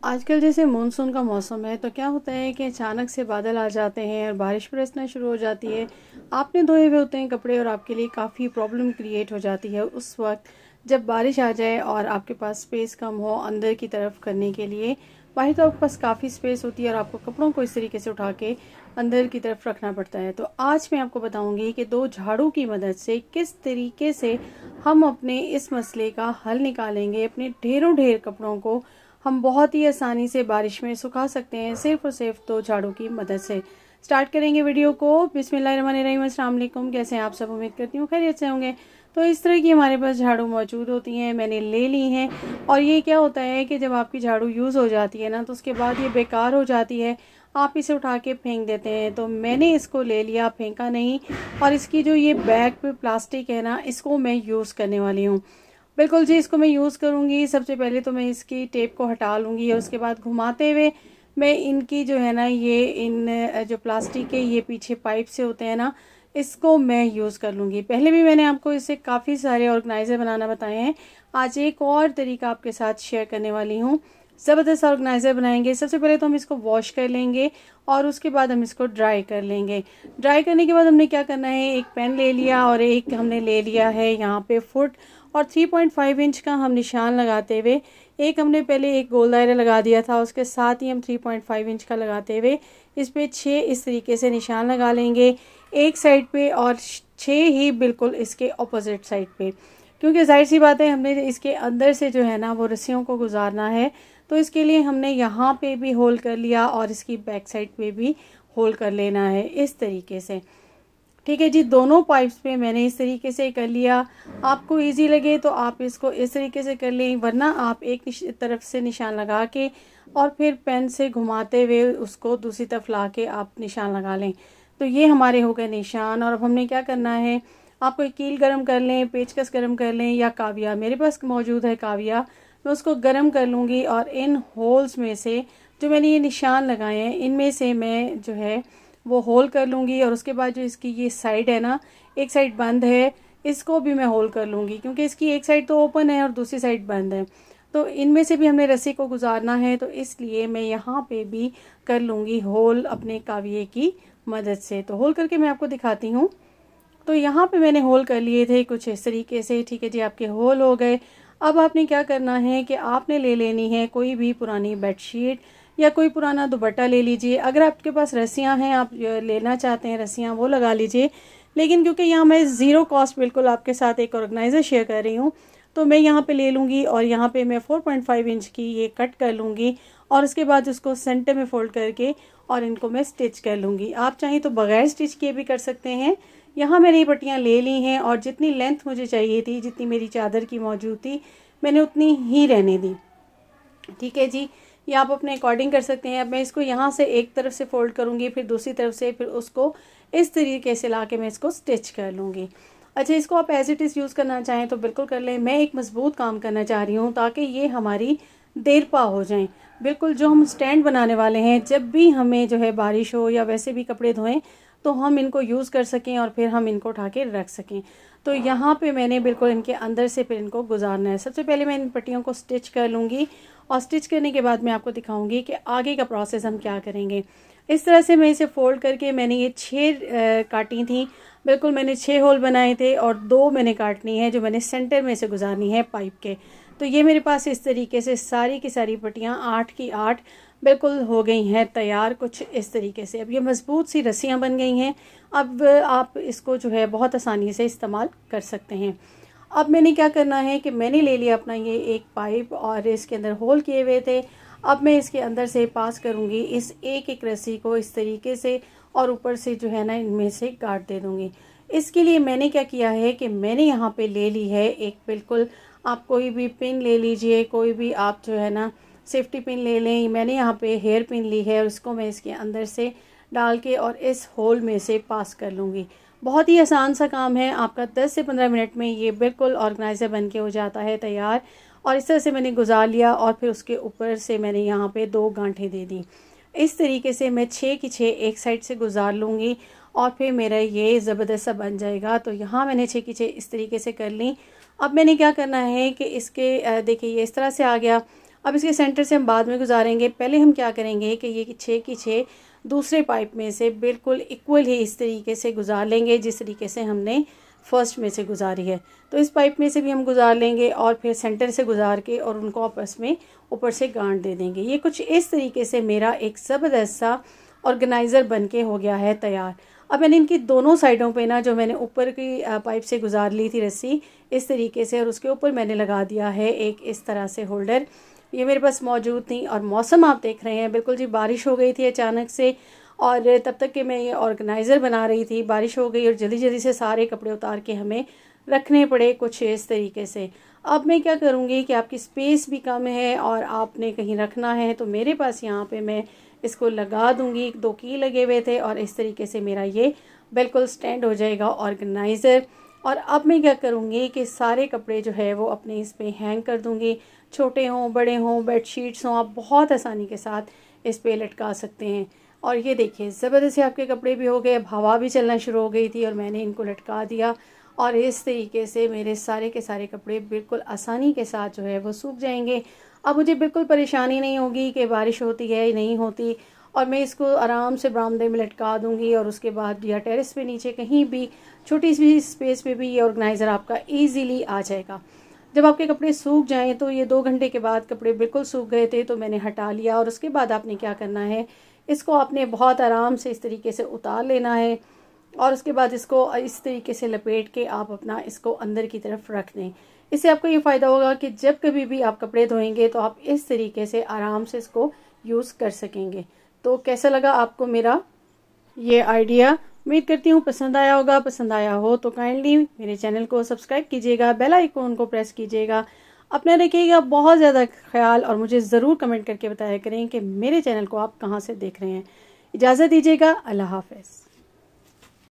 आजकल जैसे मानसून का मौसम है तो क्या होता है कि अचानक से बादल आ जाते हैं और बारिश बरसना शुरू हो जाती है। आपने धोए हुए होते हैं कपड़े और आपके लिए काफ़ी प्रॉब्लम क्रिएट हो जाती है उस वक्त जब बारिश आ जाए और आपके पास स्पेस कम हो अंदर की तरफ करने के लिए। बाहर तो आपके पास काफ़ी स्पेस होती है और आपको कपड़ों को इस तरीके से उठा के अंदर की तरफ रखना पड़ता है। तो आज मैं आपको बताऊंगी कि दो झाड़ू की मदद से किस तरीके से हम अपने इस मसले का हल निकालेंगे। अपने ढेरों ढेर कपड़ों को हम बहुत ही आसानी से बारिश में सुखा सकते हैं सिर्फ और सिर्फ दो झाड़ू की मदद से। स्टार्ट करेंगे वीडियो को। बिस्मिल्लाहिर्रहमानिर्रहीम, अस्सलाम वालेकुम। कैसे हैं आप सब? उम्मीद करती हूँ खैरियत से होंगे। तो इस तरह की हमारे पास झाड़ू मौजूद होती हैं, मैंने ले ली हैं। और ये क्या होता है कि जब आपकी झाड़ू यूज़ हो जाती है ना तो उसके बाद ये बेकार हो जाती है, आप इसे उठा के फेंक देते हैं। तो मैंने इसको ले लिया, फेंका नहीं। और इसकी जो ये बैक पे प्लास्टिक है ना, इसको मैं यूज़ करने वाली हूँ। बिल्कुल जी, इसको मैं यूज़ करूँगी। सबसे पहले तो मैं इसकी टेप को हटा लूँगी और उसके बाद घुमाते हुए मैं इनकी जो है ना ये इन जो प्लास्टिक के ये पीछे पाइप से होते हैं ना, इसको मैं यूज़ कर लूँगी। पहले भी मैंने आपको इससे काफ़ी सारे ऑर्गेनाइज़र बनाना बताए हैं। आज एक और तरीका आपके साथ शेयर करने वाली हूँ। ज़बरदस्त ऑर्गेनाइज़र बनाएंगे। सबसे पहले तो हम इसको वॉश कर लेंगे और उसके बाद हम इसको ड्राई कर लेंगे। ड्राई करने के बाद हमने क्या करना है, एक पेन ले लिया और एक हमने ले लिया है यहाँ पे फुट और 3.5 इंच का हम निशान लगाते हुए, एक हमने पहले एक गोल दायरा लगा दिया था, उसके साथ ही हम 3.5 इंच का लगाते हुए इस पे 6 इस तरीके से निशान लगा लेंगे एक साइड पे और 6 ही बिल्कुल इसके ऑपोजिट साइड पे। क्योंकि जाहिर सी बात है हमने इसके अंदर से जो है ना वो रस्सियों को गुजारना है, तो इसके लिए हमने यहाँ पे भी होल कर लिया और इसकी बैक साइड पे भी होल कर लेना है इस तरीके से। ठीक है जी, दोनों पाइप्स पे मैंने इस तरीके से कर लिया। आपको इजी लगे तो आप इसको इस तरीके से कर लें, वरना आप एक तरफ से निशान लगा के और फिर पेन से घुमाते हुए उसको दूसरी तरफ ला के आप निशान लगा लें। तो ये हमारे हो गए निशान। और अब हमने क्या करना है, आप कोई कील गर्म कर लें, पेचकस गर्म कर लें या काविया, मेरे पास मौजूद है काविया, मैं उसको गर्म कर लूँगी और इन होल्स में से जो मैंने ये निशान लगाए हैं इनमें से मैं जो है वो होल कर लूँगी। और उसके बाद जो इसकी ये साइड है ना, एक साइड बंद है, इसको भी मैं होल कर लूँगी क्योंकि इसकी एक साइड तो ओपन है और दूसरी साइड बंद है। तो इनमें से भी हमने रस्सी को गुजारना है, तो इसलिए मैं यहाँ पे भी कर लूँगी होल अपने काविये की मदद से। तो होल करके मैं आपको दिखाती हूँ। तो यहाँ पे मैंने होल कर लिए थे कुछ इस तरीके से। ठीक है जी, आपके होल हो गए। अब आपने क्या करना है कि आपने ले लेनी है कोई भी पुरानी बेडशीट या कोई पुराना दुपट्टा ले लीजिए। अगर आपके पास रस्सियाँ हैं, आप लेना चाहते हैं रस्सियाँ, वो लगा लीजिए। लेकिन क्योंकि यहाँ मैं ज़ीरो कॉस्ट बिल्कुल आपके साथ एक ऑर्गेनाइज़र शेयर कर रही हूँ, तो मैं यहाँ पे ले लूँगी और यहाँ पे मैं 4.5 इंच की ये कट कर लूँगी और उसके बाद उसको सेंटर में फोल्ड करके और इनको मैं स्टिच कर लूँगी। आप चाहें तो बगैर स्टिच किए भी कर सकते हैं। यहाँ मैंने ये पट्टियाँ ले ली हैं और जितनी लेंथ मुझे चाहिए थी, जितनी मेरी चादर की मौजूद थी, मैंने उतनी ही रहने दी। ठीक है जी, ये आप अपने अकॉर्डिंग कर सकते हैं। अब मैं इसको यहाँ से एक तरफ से फोल्ड करूँगी, फिर दूसरी तरफ से, फिर उसको इस तरीके से ला के मैं इसको स्टिच कर लूँगी। अच्छा, इसको आप एज इट इज़ यूज़ करना चाहें तो बिल्कुल कर लें। मैं एक मजबूत काम करना चाह रही हूँ ताकि ये हमारी देरपा हो जाएं। बिल्कुल जो हम स्टैंड बनाने वाले हैं, जब भी हमें जो है बारिश हो या वैसे भी कपड़े धोएं तो हम इनको यूज़ कर सकें और फिर हम इनको उठा के रख सकें। तो यहाँ पे मैंने बिल्कुल इनके अंदर से फिर इनको गुजारना है। सबसे पहले मैं इन पट्टियों को स्टिच कर लूँगी और स्टिच करने के बाद मैं आपको दिखाऊंगी कि आगे का प्रोसेस हम क्या करेंगे। इस तरह से मैं इसे फोल्ड करके मैंने ये 6 काटी थी। बिल्कुल मैंने 6 होल बनाए थे और 2 मैंने काटनी है जो मैंने सेंटर में से गुजारनी है पाइप के। तो ये मेरे पास इस तरीके से सारी की सारी पट्टियाँ 8 की 8 बिल्कुल हो गई हैं तैयार, कुछ इस तरीके से। अब ये मजबूत सी रस्सियाँ बन गई हैं। अब आप इसको जो है बहुत आसानी से इस्तेमाल कर सकते हैं। अब मैंने क्या करना है कि मैंने ले लिया अपना ये एक पाइप और इसके अंदर होल किए हुए थे। अब मैं इसके अंदर से पास करूँगी इस एक एक रस्सी को इस तरीके से और ऊपर से जो है ना इनमें से गांठ दे दूँगी। इसके लिए मैंने क्या किया है कि मैंने यहाँ पे ले ली है एक, बिल्कुल आप कोई भी पिन ले लीजिए, कोई भी आप जो है ना सेफ्टी पिन ले लें। मैंने यहाँ पे हेयर पिन ली है और इसको मैं इसके अंदर से डाल के और इस होल में से पास कर लूँगी। बहुत ही आसान सा काम है, आपका 10 से 15 मिनट में ये बिल्कुल ऑर्गेनाइज़र बन के हो जाता है तैयार। और इस तरह से मैंने गुजार लिया और फिर उसके ऊपर से मैंने यहाँ पे 2 गांठें दे दी। इस तरीके से मैं 6 की 6 एक साइड से गुजार लूँगी और फिर मेरा ये ज़बरदस्त सा बन जाएगा। तो यहाँ मैंने 6 की 6 इस तरीके से कर ली। अब मैंने क्या करना है कि इसके देखिए ये इस तरह से आ गया। अब इसके सेंटर से हम बाद में गुजारेंगे। पहले हम क्या करेंगे कि ये 6 की 6 दूसरे पाइप में से बिल्कुल इक्वल ही इस तरीके से गुजार लेंगे जिस तरीके से हमने फर्स्ट में से गुजारी है। तो इस पाइप में से भी हम गुजार लेंगे और फिर सेंटर से गुजार के और उनको आपस में ऊपर से गांठ दे देंगे। ये कुछ इस तरीके से मेरा एक ज़बरदस्त सा ऑर्गेनाइज़र बन के हो गया है तैयार। अब मैंने इनकी दोनों साइडों पे ना, जो मैंने ऊपर की पाइप से गुजार ली थी रस्सी इस तरीके से, और उसके ऊपर मैंने लगा दिया है एक इस तरह से होल्डर। ये मेरे पास मौजूद थी। और मौसम आप देख रहे हैं, बिल्कुल जी बारिश हो गई थी अचानक से, और तब तक कि मैं ये ऑर्गेनाइज़र बना रही थी बारिश हो गई और जल्दी जल्दी से सारे कपड़े उतार के हमें रखने पड़े कुछ इस तरीके से। अब मैं क्या करूँगी कि आपकी स्पेस भी कम है और आपने कहीं रखना है, तो मेरे पास यहाँ पे मैं इसको लगा दूँगी। 2 की लगे हुए थे और इस तरीके से मेरा ये बिल्कुल स्टैंड हो जाएगा ऑर्गेनाइज़र। और अब मैं क्या करूँगी कि सारे कपड़े जो है वो अपने इस पर हैंग कर दूँगी। छोटे हों बड़े हों, बेडशीट्स हों, आप बहुत आसानी के साथ इस पर लटका सकते हैं। और ये देखिए ज़बरदस्त से आपके कपड़े भी हो गए। अब हवा भी चलना शुरू हो गई थी और मैंने इनको लटका दिया, और इस तरीके से मेरे सारे के सारे कपड़े बिल्कुल आसानी के साथ जो है वो सूख जाएंगे। अब मुझे बिल्कुल परेशानी नहीं होगी कि बारिश होती है या नहीं होती, और मैं इसको आराम से बरामदे में लटका दूंगी और उसके बाद या टेरेस पे नीचे कहीं भी छोटी सी स्पेस पे भी ये ऑर्गेनाइज़र आपका ईजीली आ जाएगा। जब आपके कपड़े सूख जाएं, तो ये 2 घंटे के बाद कपड़े बिल्कुल सूख गए थे तो मैंने हटा लिया, और उसके बाद आपने क्या करना है, इसको आपने बहुत आराम से इस तरीके से उतार लेना है, और उसके बाद इसको इस तरीके से लपेट के आप अपना इसको अंदर की तरफ रख दें। इससे आपको ये फ़ायदा होगा कि जब कभी भी आप कपड़े धोएंगे तो आप इस तरीके से आराम से इसको यूज़ कर सकेंगे। तो कैसा लगा आपको मेरा ये आइडिया? उम्मीद करती हूँ पसंद आया होगा। पसंद आया हो तो काइंडली मेरे चैनल को सब्सक्राइब कीजिएगा, बेल आइकॉन को प्रेस कीजिएगा। अपना रखिएगा बहुत ज़्यादा ख्याल, और मुझे ज़रूर कमेंट करके बताया करें कि मेरे चैनल को आप कहाँ से देख रहे हैं। इजाज़त दीजिएगा। अल्लाह हाफ़िज़।